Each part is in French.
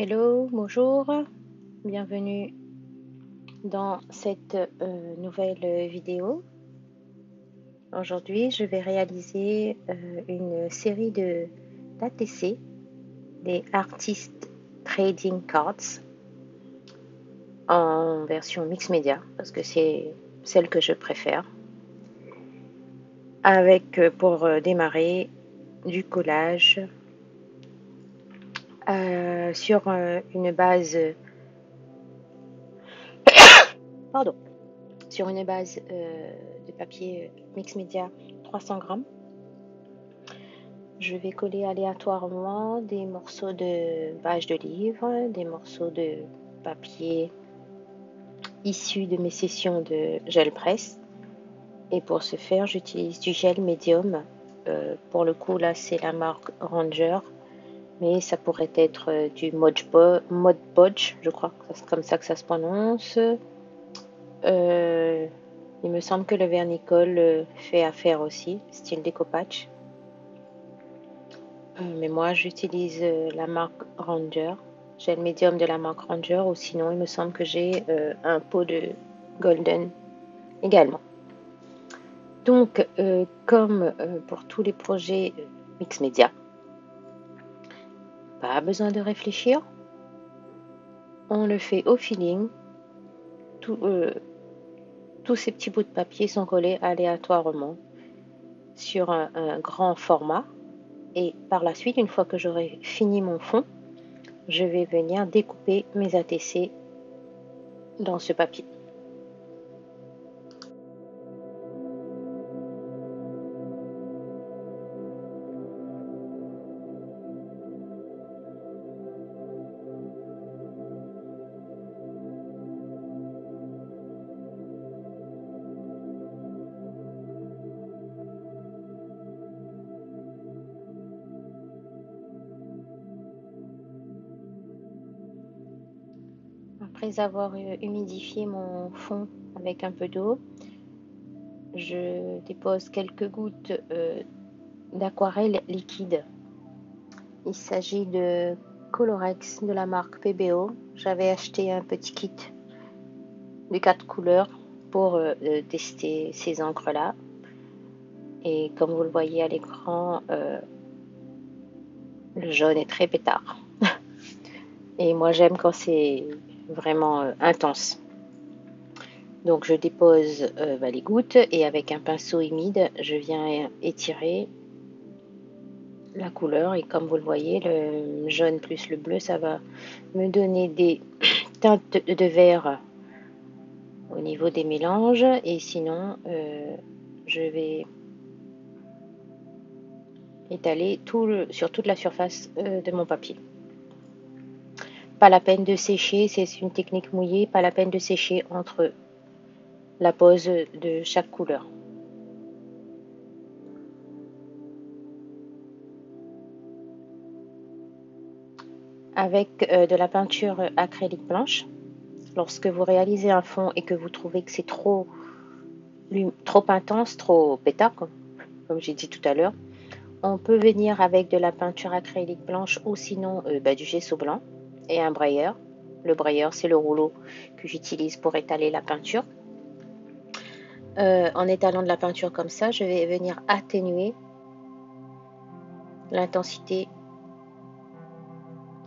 Hello, bonjour, bienvenue dans cette nouvelle vidéo. Aujourd'hui, je vais réaliser une série d'ATC, des Artist Trading Cards, en version mix média, parce que c'est celle que je préfère, avec pour démarrer du collage sur une base sur une base de papier mix média 300 grammes. Je vais coller aléatoirement des morceaux de pages de livres, des morceaux de papier issus de mes sessions de gel presse. Et pour ce faire, j'utilise du gel médium. Pour le coup, là, c'est la marque Ranger, mais ça pourrait être du Mod Podge, je crois que c'est comme ça que ça se prononce. Il me semble que le vernicole fait affaire aussi, style découpage. Mais moi, j'utilise la marque Ranger. J'ai le médium de la marque Ranger, ou sinon, il me semble que j'ai un pot de Golden également. Donc, comme pour tous les projets mix média, pas besoin de réfléchir. On le fait au feeling. Tous ces petits bouts de papier sont collés aléatoirement sur un grand format. Et par la suite, une fois que j'aurai fini mon fond, je vais venir découper mes ATC dans ce papier. Après avoir humidifié mon fond avec un peu d'eau, je dépose quelques gouttes d'aquarelle liquide. Il s'agit de Colorex de la marque PBO. J'avais acheté un petit kit de 4 couleurs pour tester ces encres-là. Et comme vous le voyez à l'écran, le jaune est très pétard. Et moi, j'aime quand c'est vraiment intense. Donc, je dépose les gouttes et avec un pinceau humide, je viens étirer la couleur. Et comme vous le voyez, le jaune plus le bleu, ça va me donner des teintes de vert au niveau des mélanges. Et sinon, je vais étaler sur toute la surface de mon papier. Pas la peine de sécher, c'est une technique mouillée, pas la peine de sécher entre la pose de chaque couleur. Avec de la peinture acrylique blanche, lorsque vous réalisez un fond et que vous trouvez que c'est trop intense, trop pétard, comme j'ai dit tout à l'heure, on peut venir avec de la peinture acrylique blanche ou sinon du gesso blanc et un brayeur. Le brayeur, c'est le rouleau que j'utilise pour étaler la peinture. En étalant de la peinture comme ça, je vais venir atténuer l'intensité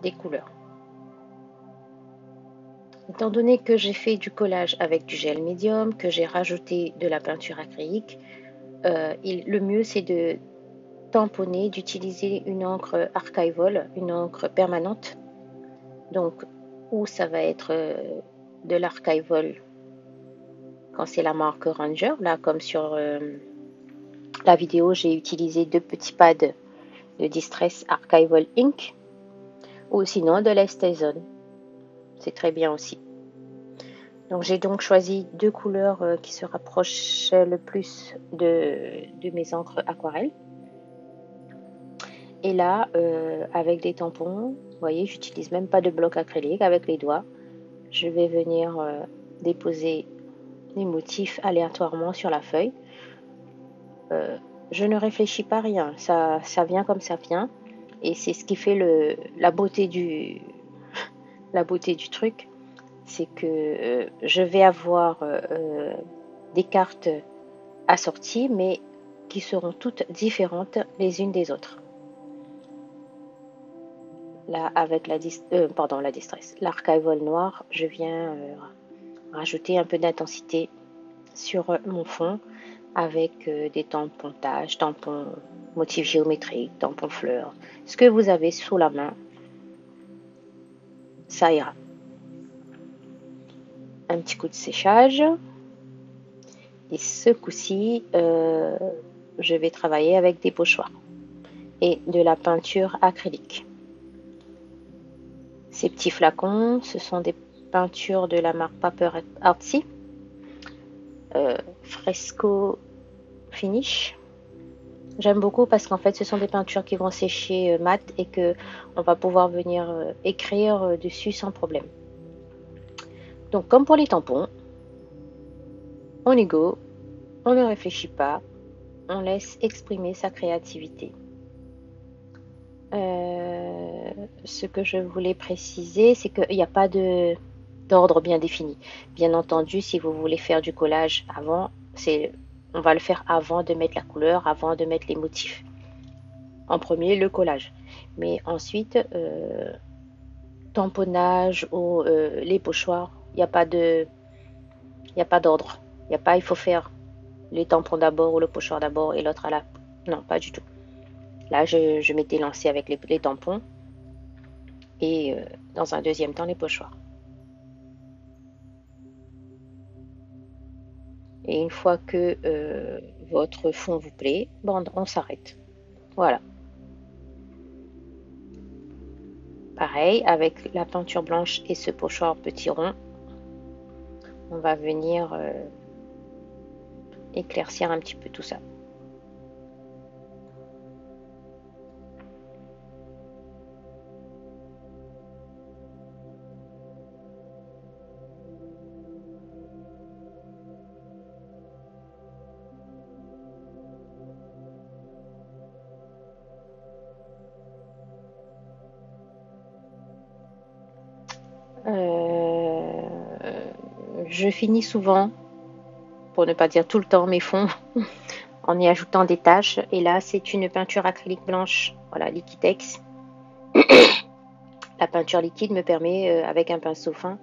des couleurs. Étant donné que j'ai fait du collage avec du gel médium, que j'ai rajouté de la peinture acrylique, le mieux c'est de tamponner, d'utiliser une encre archival, une encre permanente. Donc, où ça va être de l'archival quand c'est la marque Ranger. Là, comme sur la vidéo, j'ai utilisé 2 petits pads de Distress Archival Ink. Ou sinon de l'Estazone. C'est très bien aussi. Donc j'ai donc choisi 2 couleurs qui se rapprochent le plus de mes encres aquarelles. Et là, avec des tampons, vous voyez, j'utilise même pas de bloc acrylique, avec les doigts. Je vais venir déposer les motifs aléatoirement sur la feuille. Je ne réfléchis pas à rien, ça vient comme ça vient. Et c'est ce qui fait la beauté la beauté du truc, c'est que je vais avoir des cartes assorties, mais qui seront toutes différentes les unes des autres. Là, avec la distress, l'archival noir, je viens rajouter un peu d'intensité sur mon fond avec des tampontages, tampons motifs géométriques, tampons fleurs. Ce que vous avez sous la main, ça ira. Un petit coup de séchage. Et ce coup-ci, je vais travailler avec des pochoirs et de la peinture acrylique. Ces petits flacons, ce sont des peintures de la marque Paper Artsy, Fresco Finish. J'aime beaucoup parce qu'en fait, ce sont des peintures qui vont sécher mat et que on va pouvoir venir écrire dessus sans problème. Donc, comme pour les tampons, on y go, on ne réfléchit pas, on laisse exprimer sa créativité. Ce que je voulais préciser, c'est qu'il n'y a pas d'ordre bien défini. Bien entendu, si vous voulez faire du collage avant, on va le faire avant de mettre la couleur, avant de mettre les motifs. En premier, le collage. Mais ensuite, tamponnage ou les pochoirs, il n'y a pas d'ordre. Il faut faire les tampons d'abord ou le pochoir d'abord et l'autre à la... Non, pas du tout. Là, je m'étais lancée avec les tampons et dans un deuxième temps, les pochoirs. Et une fois que votre fond vous plaît, bon, on s'arrête. Voilà. Pareil, avec la peinture blanche et ce pochoir petit rond, on va venir éclaircir un petit peu tout ça. Je finis souvent, pour ne pas dire tout le temps, mes fonds en y ajoutant des taches. Et là, c'est une peinture acrylique blanche, voilà, Liquitex. La peinture liquide me permet, avec un pinceau fin,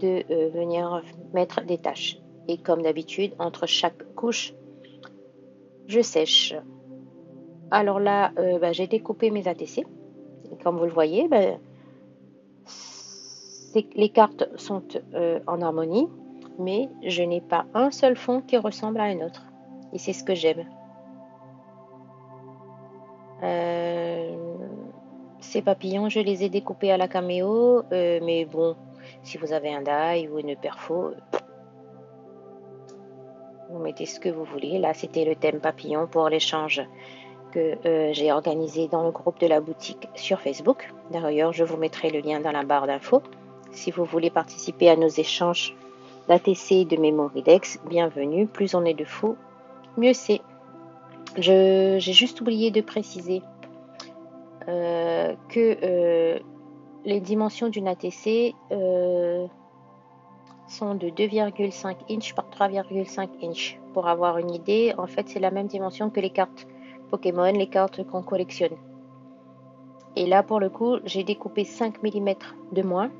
de venir mettre des taches. Et comme d'habitude, entre chaque couche, je sèche. Alors là, j'ai découpé mes ATC. Et comme vous le voyez, les cartes sont en harmonie, mais je n'ai pas un seul fond qui ressemble à un autre. Et c'est ce que j'aime. Ces papillons, je les ai découpés à la caméo, mais bon, si vous avez un die ou une perfo, vous mettez ce que vous voulez. Là, c'était le thème papillon pour l'échange que j'ai organisé dans le groupe de la boutique sur Facebook. D'ailleurs, je vous mettrai le lien dans la barre d'infos. Si vous voulez participer à nos échanges d'ATC et de Memoridex, bienvenue. Plus on est de fous, mieux c'est. J'ai juste oublié de préciser que les dimensions d'une ATC sont de 2,5 inches par 3,5 inches. Pour avoir une idée, en fait, c'est la même dimension que les cartes Pokémon, les cartes qu'on collectionne. Et là, pour le coup, j'ai découpé 5 mm de moins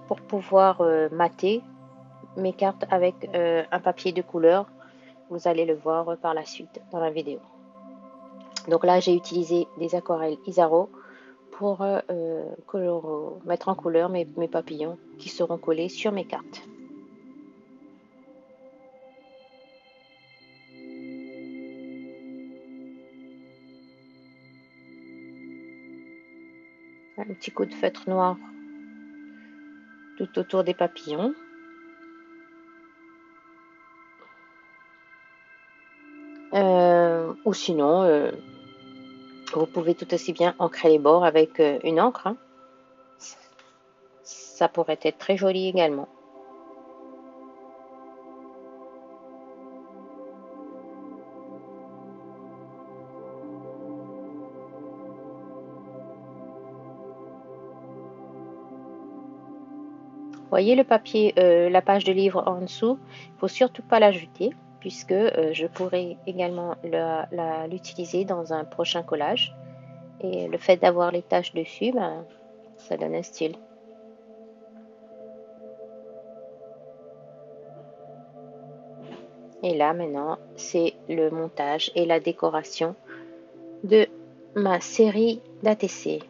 pour pouvoir mater mes cartes avec un papier de couleur. Vous allez le voir par la suite dans la vidéo. Donc là, j'ai utilisé des aquarelles Isaro pour mettre en couleur mes papillons qui seront collés sur mes cartes. Un petit coup de feutre noir tout autour des papillons. Ou sinon, vous pouvez tout aussi bien ancrer les bords avec une encre. Hein. Ça pourrait être très joli également. Voyez le papier, la page de livre en dessous, il ne faut surtout pas la jeter puisque je pourrais également l'utiliser dans un prochain collage. Et le fait d'avoir les taches dessus, ben, ça donne un style. Et là maintenant, c'est le montage et la décoration de ma série d'ATC.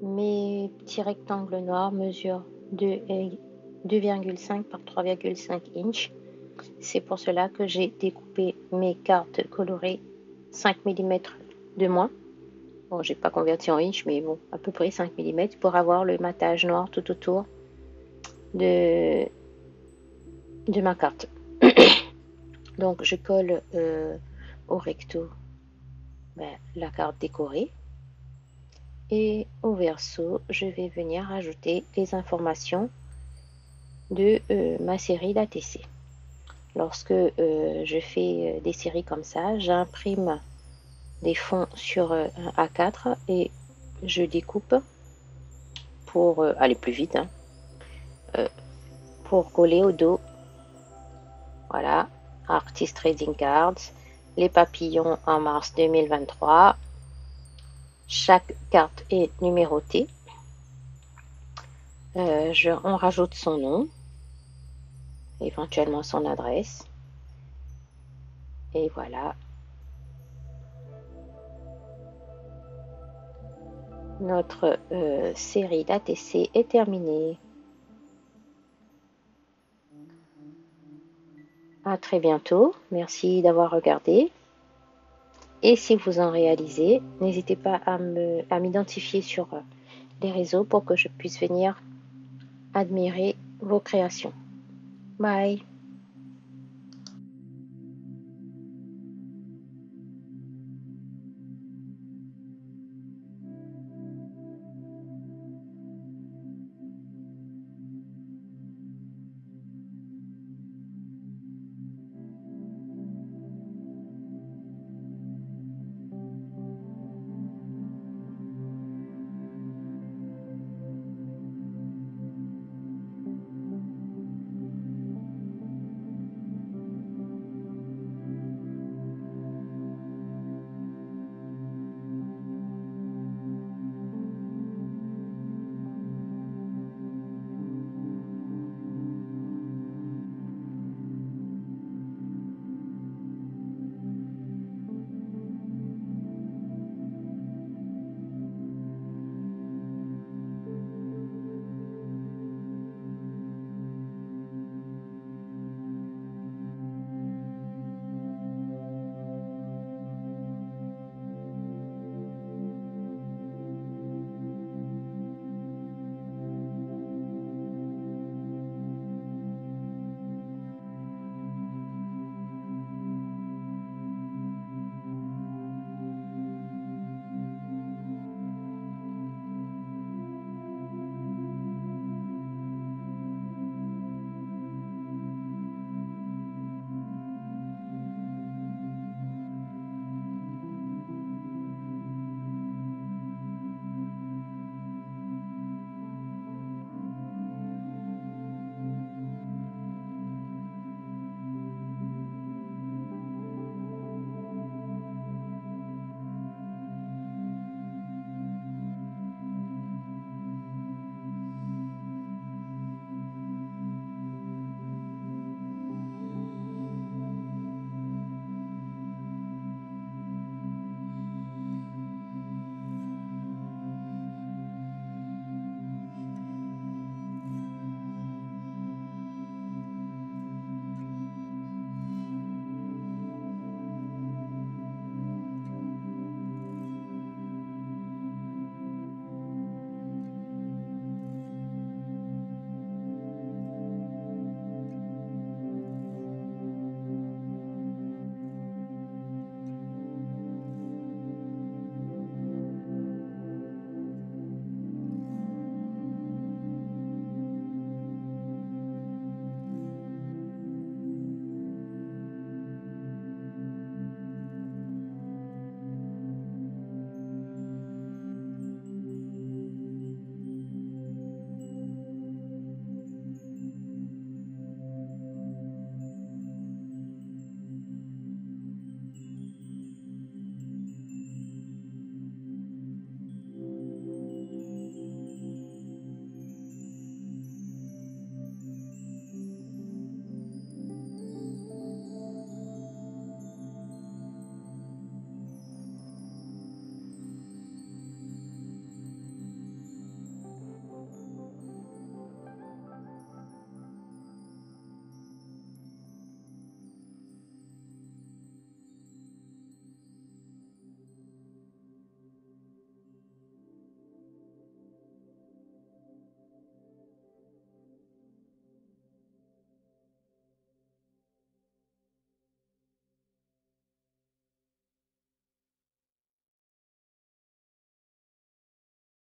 Mes petits rectangles noirs mesurent 2,5 par 3,5 inches. C'est pour cela que j'ai découpé mes cartes colorées 5 mm de moins. Bon, j'ai pas converti en inch, mais bon, à peu près 5 mm pour avoir le matage noir tout autour de ma carte. Donc, je colle au recto la carte décorée. Et au verso, je vais venir ajouter les informations de ma série d'ATC. Lorsque je fais des séries comme ça, j'imprime des fonds sur un A4 et je découpe pour aller plus vite, hein, pour coller au dos. Voilà, Artist Trading Cards, les papillons en mars 2023. Chaque carte est numérotée. On rajoute son nom, éventuellement son adresse. Et voilà. Notre série d'ATC est terminée. À très bientôt. Merci d'avoir regardé. Et si vous en réalisez, n'hésitez pas à m'identifier sur les réseaux pour que je puisse venir admirer vos créations. Bye.